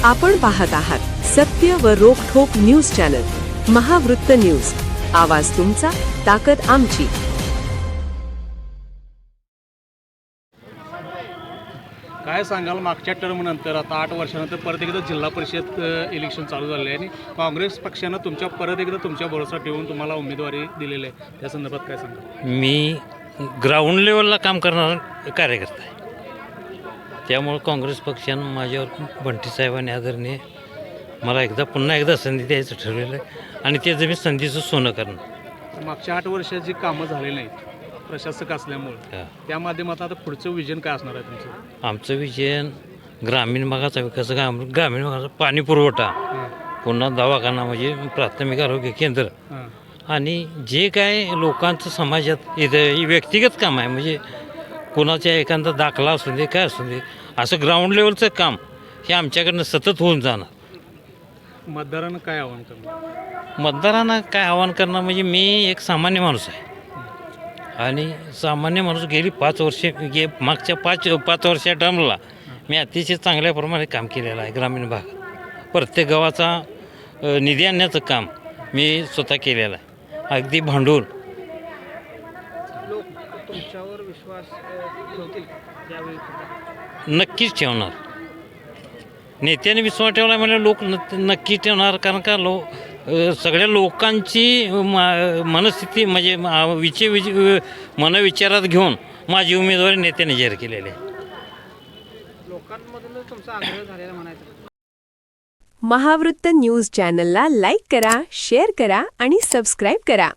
आपण पाहत आहात सत्य व रोखठोक न्यूज चॅनल महावृत्त न्यूज. आवाज तुमचा, ताकद आमची. काय सांगाल, मागच्या टर्म नंतर आता 8 वर्षानंतर परत एकदा जिल्हा परिषद इलेक्शन चालू झाले आहे आणि काँग्रेस पक्षानं परत एकदा तुमच्या भरोसा ठेवून तुम्हाला उमेदवारी दिलेली आहे. त्या संदर्भात काय सांगाल? मी ग्राउंड लेवलला काम करणारा कार्यकर्ता आहे. त्यामुळे काँग्रेस पक्षानं माझ्यावर बंटी साहेबांनी आदरणीय मला पुन्हा एकदा संधी द्यायचं ठरवलेलं आहे आणि त्याचं मी संधीचं सोनं करणार. मागच्या 8 वर्षात जी कामं झाली नाहीत प्रशासक असल्यामुळे, त्या माध्यमात आता पुढचं विजन काय असणार आहे तुमचं? आमचं विजन ग्रामीण भागाचा विकास, ग्रामीण भागाचा पाणी पुरवठा, पुन्हा दवाखाना म्हणजे प्राथमिक आरोग्य केंद्र आणि जे काय लोकांचं समाजात इथं व्यक्तिगत काम आहे, म्हणजे कोणाच्या एखादा दाखला असू दे, काय असू दे, असं ग्राउंड लेवलचं काम हे आमच्याकडनं सतत होऊन जाणार. मतदारांना काय आव्हान करणार? मतदारांना काय आव्हान करणार म्हणजे मी एक सामान्य माणूस आहे आणि सामान्य माणूस गेली 5 वर्षे मागच्या 5 वर्षा टर्मला मी अतिशय चांगल्याप्रमाणे काम केलेलं आहे. ग्रामीण भागात प्रत्येक गावाचा निधी आणण्याचं काम मी स्वतः केलेलं आहे. अगदी भांडून लोक तुमच्यावर विश्वास ठेवतील त्यावेळी? नक्कीच ठेवणार. नेत्याने विश्वास ठेवला म्हणजे लोक नक्कीच ठेवणार, कारण का सगळ्या लोकांची मनस्थिती म्हणजे मनविचारात घेऊन माझी उमेदवारी नेत्याने जाहीर केलेली आहे. लोकांमधून तुमचा आग्रह झालेला म्हणायचं. महावृत्त न्यूज चॅनलला लाईक करा, शेअर करा आणि सबस्क्राईब करा.